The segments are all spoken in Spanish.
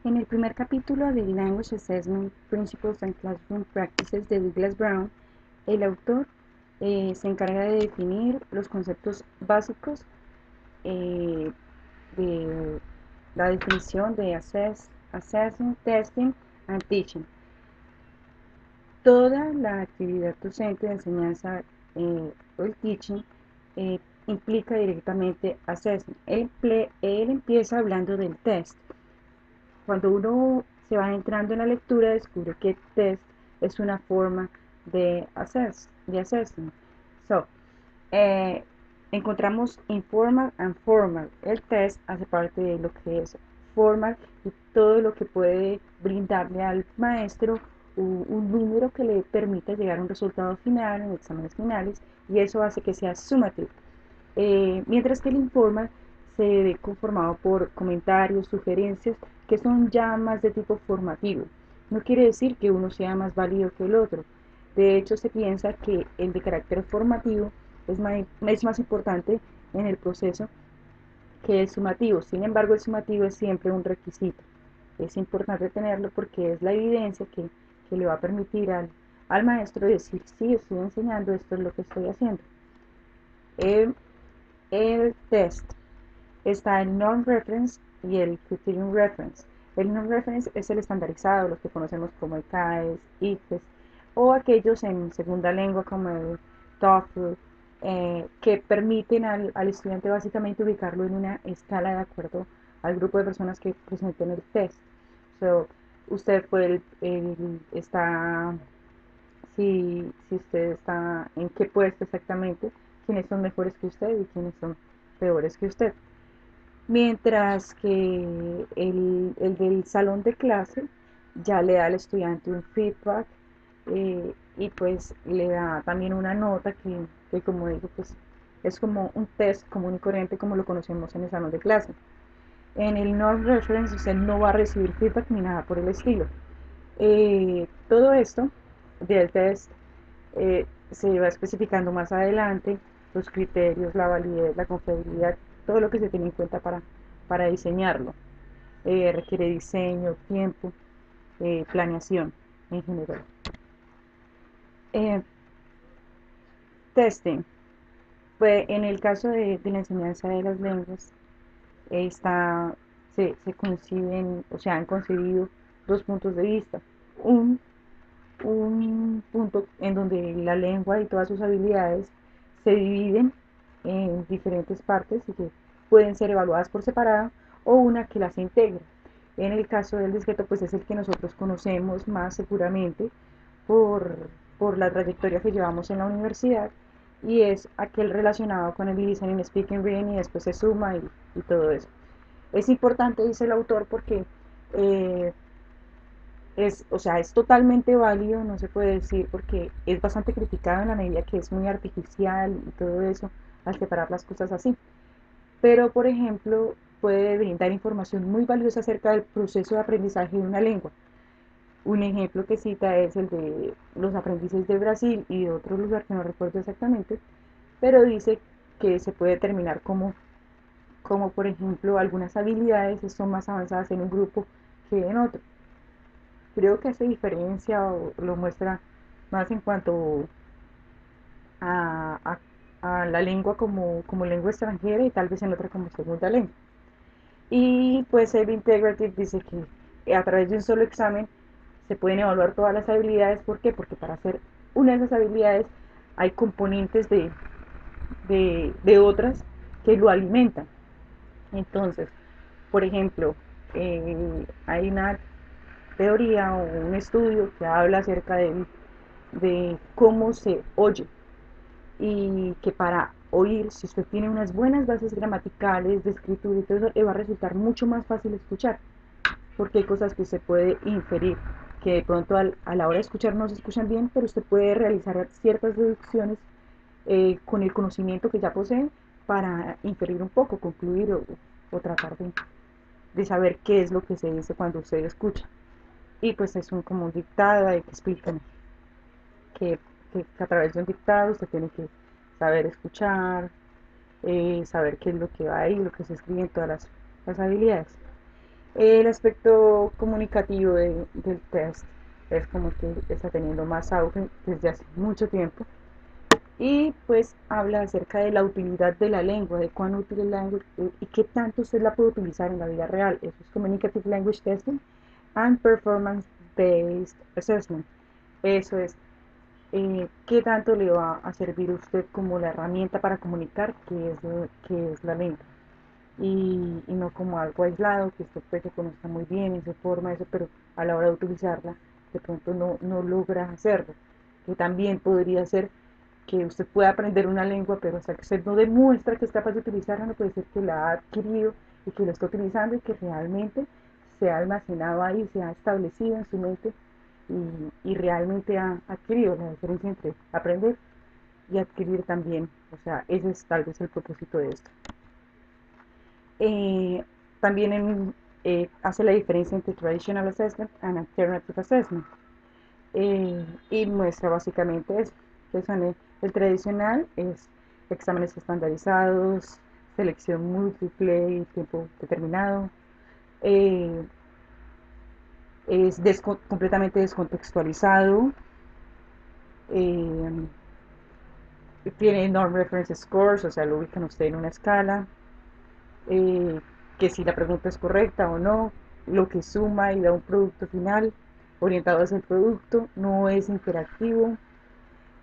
En el primer capítulo del Language Assessment Principles and Classroom Practices de Douglas Brown, el autor se encarga de definir los conceptos básicos eh, de la definición de assessing, testing and teaching. Toda la actividad docente de enseñanza o el teaching implica directamente assessing. Él empieza hablando del test. Cuando uno se va entrando en la lectura, descubre que test es una forma de assessing. So, eh, encontramos informal and formal. El test hace parte de lo que es formal y todo lo que puede brindarle al maestro un número que le permita llegar a un resultado final en exámenes finales, y eso hace que sea summative. Mientras que el informal se ve conformado por comentarios, sugerencias que son ya más de tipo formativo. No quiere decir que uno sea más válido que el otro. De hecho, se piensa que el de carácter formativo es más importante en el proceso que el sumativo. Sin embargo, el sumativo es siempre un requisito. Es importante tenerlo porque es la evidencia que le va a permitir al maestro decir: sí, estoy enseñando, esto es lo que estoy haciendo. El test está el non-reference y el criterion reference. El non-reference es el estandarizado, los que conocemos como ICAES, ICFES, o aquellos en segunda lengua como el TOEFL, que permiten al estudiante básicamente ubicarlo en una escala de acuerdo al grupo de personas que presenten el test. So, usted puede, está, si usted está en qué puesto exactamente, quiénes son mejores que usted y quiénes son peores que usted. Mientras que el del salón de clase ya le da al estudiante un feedback, y pues le da también una nota que, como digo, pues es como un test común y corriente como lo conocemos en el salón de clase. En el non reference usted no va a recibir feedback ni nada por el estilo. Todo esto del test se va especificando más adelante: los criterios, la validez, la confiabilidad, todo lo que se tiene en cuenta para diseñarlo. Requiere diseño, tiempo, planeación en general. Eh, Testing. Pues en el caso de la enseñanza de las lenguas, está, se conciben, o sea, han concebido dos puntos de vista. Un, un punto en donde la lengua y todas sus habilidades se dividen en diferentes partes y que pueden ser evaluadas por separado, o una que las integra. En el caso del discreto, pues es el que nosotros conocemos más seguramente por, por la trayectoria que llevamos en la universidad, y es aquel relacionado con el listening, speaking, reading, y después se suma y todo eso. Es importante, dice el autor, porque eh, o sea, es totalmente válido, no se puede decir, porque es bastante criticado en la medida que es muy artificial y todo eso, al separar las cosas así. Pero, por ejemplo, puede brindar información muy valiosa acerca del proceso de aprendizaje de una lengua. Un ejemplo que cita es el de los aprendices de Brasil y de otro lugar que no recuerdo exactamente, pero dice que se puede determinar como por ejemplo, algunas habilidades son más avanzadas en un grupo que en otro. Creo que hace diferencia o lo muestra más en cuanto a, a, a la lengua como lengua extranjera, y tal vez en otra como segunda lengua. Y pues el Integrative dice que a través de un solo examen se pueden evaluar todas las habilidades. ¿Por qué? Porque para hacer una de esas habilidades hay componentes de otras que lo alimentan. Entonces, por ejemplo, hay una teoría o un estudio que habla acerca de cómo se oye, y que para oír, si usted tiene unas buenas bases gramaticales, de escritura y todo eso, le va a resultar mucho más fácil escuchar, porque hay cosas que usted puede inferir, que de pronto a la hora de escuchar no se escuchan bien, pero usted puede realizar ciertas deducciones con el conocimiento que ya posee, para inferir un poco, concluir o tratar de saber qué es lo que se dice cuando usted escucha. Y pues es como un dictado ahí que explican que, que a través de un dictado usted tiene que saber escuchar, saber qué es lo que va ahí, lo que se escribe en todas las habilidades. El aspecto comunicativo del test es como que está teniendo más auge desde hace mucho tiempo y pues habla acerca de la utilidad de la lengua, de cuán útil es la lengua y qué tanto usted la puede utilizar en la vida real. Eso es Communicative Language Testing and Performance Based Assessment. Eso es, qué tanto le va a servir a usted como la herramienta para comunicar qué es la lengua. Y no como algo aislado, que usted puede que conozca muy bien en su forma, eso, pero a la hora de utilizarla, de pronto no logra hacerlo. Que también podría ser que usted pueda aprender una lengua, pero hasta que usted no demuestra que es capaz de utilizarla, no puede ser que la ha adquirido y que la está utilizando y que realmente se ha almacenado ahí, se ha establecido en su mente y realmente ha adquirido la diferencia entre aprender y adquirir también. O sea, ese es tal vez el propósito de esto. Eh, también hace la diferencia entre Traditional Assessment and Alternative Assessment. Y muestra básicamente eso, que son el tradicional es exámenes estandarizados, selección múltiple y tiempo determinado, eh, es completamente descontextualizado, eh, tiene norm reference scores, o sea, lo ubican usted en una escala, eh, que si la pregunta es correcta o no, lo que suma y da un producto final orientado hacia el producto, no es interactivo.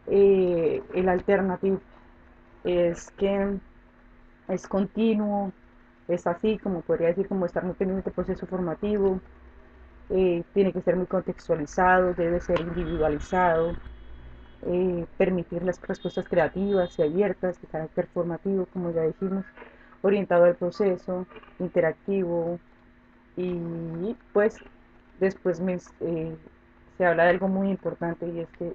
El alternative es que es continuo, es así como podría decir como estar muy pendiente del proceso formativo, tiene que ser muy contextualizado, debe ser individualizado, permitir las respuestas creativas y abiertas de carácter formativo, como ya dijimos, orientado al proceso, interactivo y pues después se habla de algo muy importante y es que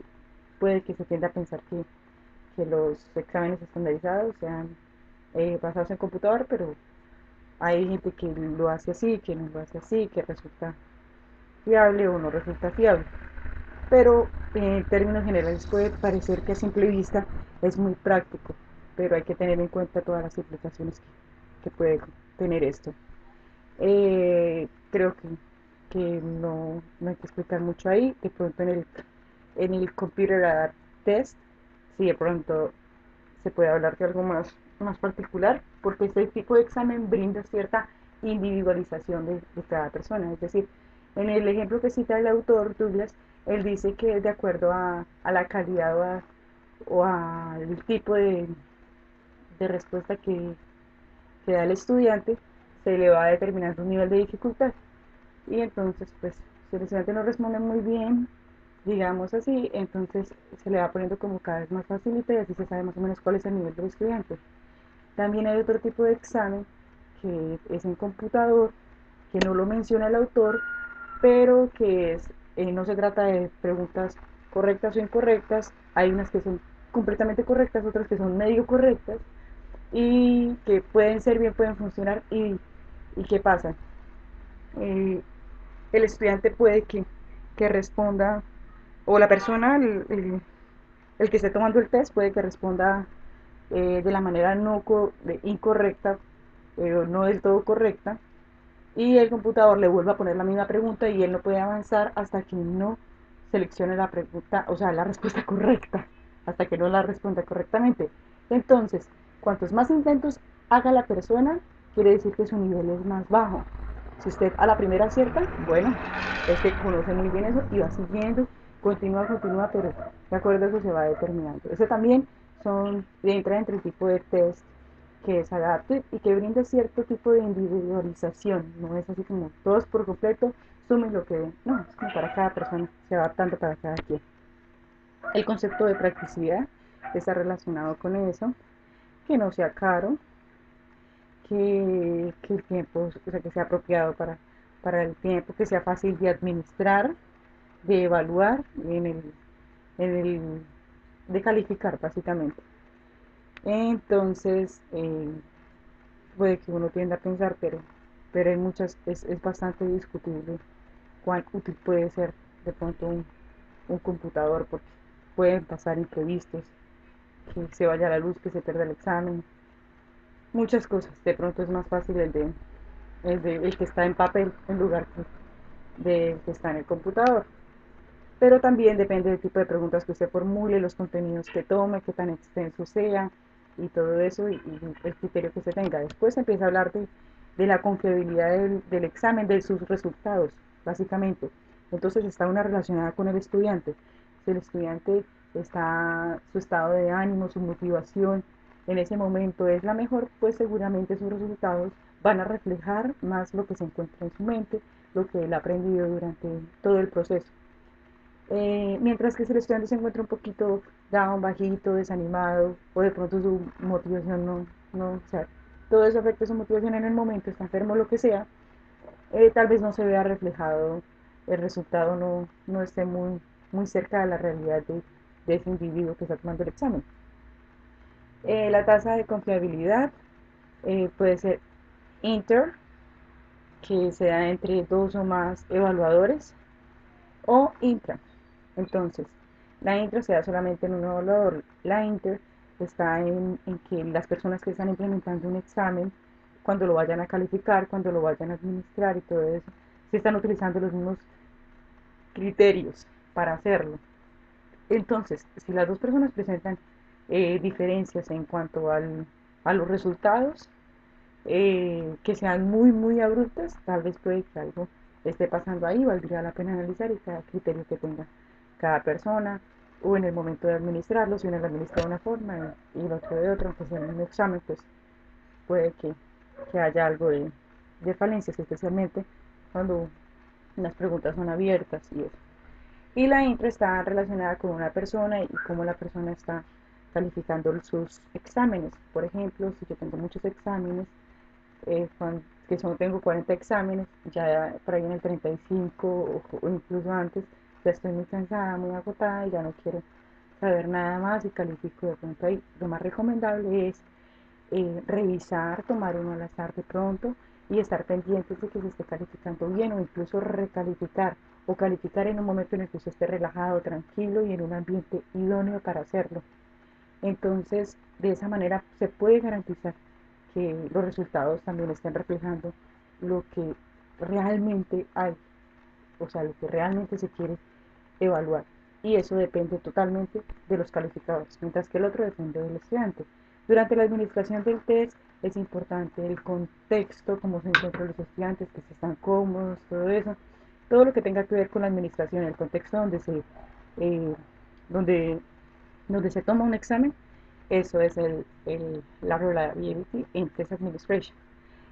puede que se tienda a pensar que los exámenes estandarizados sean basados en computador, pero hay gente que lo hace así, que no lo hace así, que resulta fiable o no resulta fiable. Pero en términos generales puede parecer que a simple vista es muy práctico, pero hay que tener en cuenta todas las implicaciones que puede tener esto. Creo que no hay que explicar mucho ahí. De pronto en el Computer Adapt Test, si de pronto se puede hablar de algo más particular, porque este tipo de examen brinda cierta individualización de cada persona. Es decir, en el ejemplo que cita el autor Douglas, él dice que de acuerdo a la calidad o al tipo de respuesta que da el estudiante, se le va a determinar un nivel de dificultad. Y entonces, pues, si el estudiante no responde muy bien, digamos así, entonces se le va poniendo como cada vez más facilita y así se sabe más o menos cuál es el nivel del estudiante. También hay otro tipo de examen que es en computador, que no lo menciona el autor, pero que no se trata de preguntas correctas o incorrectas, hay unas que son completamente correctas, otras que son medio correctas y que pueden ser bien, pueden funcionar y ¿qué pasa? Eh, el estudiante puede que responda, o la persona, el que esté tomando el test puede que responda de la manera incorrecta o no del todo correcta y el computador le vuelve a poner la misma pregunta y él no puede avanzar hasta que no seleccione la pregunta, o sea, la respuesta correcta, hasta que no la responda correctamente. Entonces, cuantos más intentos haga la persona, quiere decir que su nivel es más bajo. Si usted a la primera acierta, bueno, es que conoce muy bien eso y va siguiendo, continúa, pero de acuerdo a eso se va determinando. Ese también entra entre el tipo de test que es adapte y que brinda cierto tipo de individualización. No es así como todos por completo, sumen lo que. No, es como para cada persona, se va adaptando para cada quien. El concepto de practicidad está relacionado con eso, que no sea caro, que el tiempo, o sea, que sea apropiado para el tiempo, que sea fácil de administrar, de evaluar, en el de calificar básicamente. Entonces, puede que uno tienda a pensar, pero hay muchas, es bastante discutible cuán útil puede ser de pronto un computador, porque pueden pasar imprevistos, que se vaya la luz, que se pierda el examen, muchas cosas. De pronto es más fácil es el que está en papel en lugar de que está en el computador. Pero también depende del tipo de preguntas que usted formule, los contenidos que tome, qué tan extenso sea y todo eso y el criterio que usted tenga. Después empieza a hablar de la confiabilidad del examen, de sus resultados, básicamente. Entonces está una relacionada con el estudiante. Si el estudiante está, su estado de ánimo, su motivación en ese momento es la mejor, pues seguramente sus resultados van a reflejar más lo que se encuentra en su mente, lo que él ha aprendido durante todo el proceso. Mientras que si el estudiante se encuentra un poquito down, bajito, desanimado, o de pronto su motivación o sea, todo eso afecta su motivación en el momento, está enfermo, lo que sea, tal vez no se vea reflejado, el resultado no esté muy cerca de la realidad de ese individuo que está tomando el examen. La tasa de confiabilidad puede ser inter, que sea entre dos o más evaluadores, o intra. Entonces, la intra se da solamente en un evaluador. La inter está en que las personas que están implementando un examen, cuando lo vayan a calificar, cuando lo vayan a administrar y todo eso, se están utilizando los mismos criterios para hacerlo. Entonces, si las dos personas presentan diferencias en cuanto a los resultados, que sean muy abruptas, tal vez puede que algo esté pasando ahí, valdría la pena analizar y cada criterio que tenga cada persona, o en el momento de administrarlo, si uno lo administra de una forma y el otro de otra, aunque sea en un examen, pues puede que haya algo de falencias, especialmente cuando las preguntas son abiertas y eso. Y la intro está relacionada con una persona y cómo la persona está calificando sus exámenes. Por ejemplo, si yo tengo muchos exámenes, que son, tengo 40 exámenes, ya por ahí en el 35 o incluso antes, ya estoy muy cansada, muy agotada y ya no quiero saber nada más y califico de pronto ahí. Lo más recomendable es revisar, tomar uno al azar de pronto y estar pendientes de que se esté calificando bien o incluso recalificar o calificar en un momento en el que usted esté relajado, tranquilo y en un ambiente idóneo para hacerlo. Entonces, de esa manera se puede garantizar que los resultados también estén reflejando lo que realmente hay, o sea, lo que realmente se quiere evaluar. Y eso depende totalmente de los calificadores, mientras que el otro depende del estudiante. Durante la administración del test es importante el contexto, cómo se encuentran los estudiantes, que si están cómodos, todo eso, todo lo que tenga que ver con la administración, el contexto eh, donde, donde se toma un examen, eso es la reliability en test administration.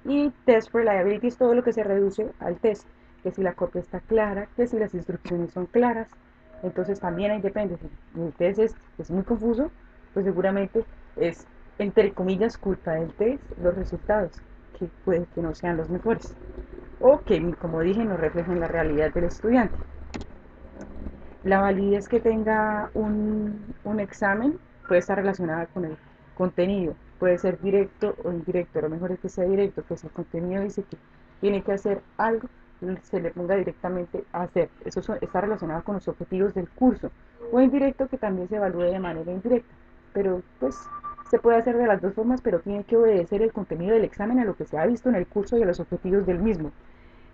Y test reliability es todo lo que se reduce al test, que si la copia está clara, que si las instrucciones son claras. Entonces también ahí depende. Si el test es muy confuso, pues seguramente es, entre comillas, culpa del test los resultados, que puede que no sean los mejores. O que, como dije, no reflejen la realidad del estudiante. La validez que tenga un examen puede estar relacionada con el contenido. Puede ser directo o indirecto. Lo mejor es que sea directo, que si el contenido dice que tiene que hacer algo, se le ponga directamente a hacer. Eso está relacionado con los objetivos del curso. O indirecto, que también se evalúe de manera indirecta. Pero pues se puede hacer de las dos formas, pero tiene que obedecer el contenido del examen a lo que se ha visto en el curso y a los objetivos del mismo.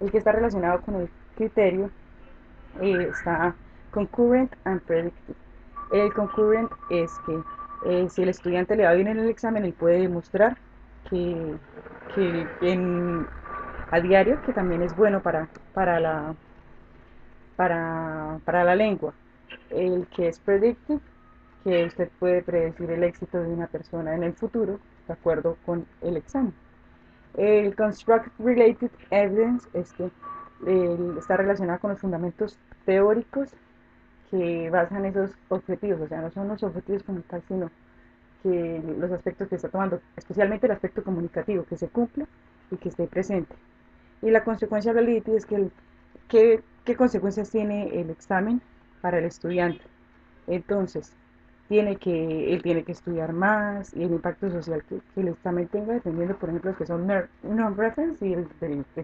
El que está relacionado con el criterio está concurrent and predictive. El concurrent es que si el estudiante le va bien en el examen, él puede demostrar que, a diario, que también es bueno para la lengua. El que es predictive, que usted puede predecir el éxito de una persona en el futuro, de acuerdo con el examen. El Construct Related Evidence es que está relacionado con los fundamentos teóricos que basan esos objetivos, o sea, no son los objetivos como tal, sino que los aspectos que está tomando, especialmente el aspecto comunicativo, que se cumpla y que esté presente. Y la consecuencia reality es que qué consecuencias tiene el examen para el estudiante. Entonces, él tiene que estudiar más y el impacto social que el examen tenga, dependiendo, por ejemplo, los que son non-reference y el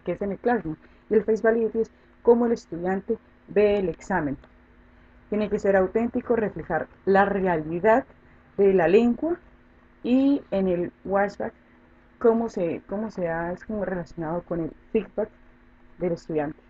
que es en el Classroom. Y el face validity es cómo el estudiante ve el examen. Tiene que ser auténtico, reflejar la realidad de la lengua y en el WhatsApp cómo se da, es como relacionado con el feedback del estudiante.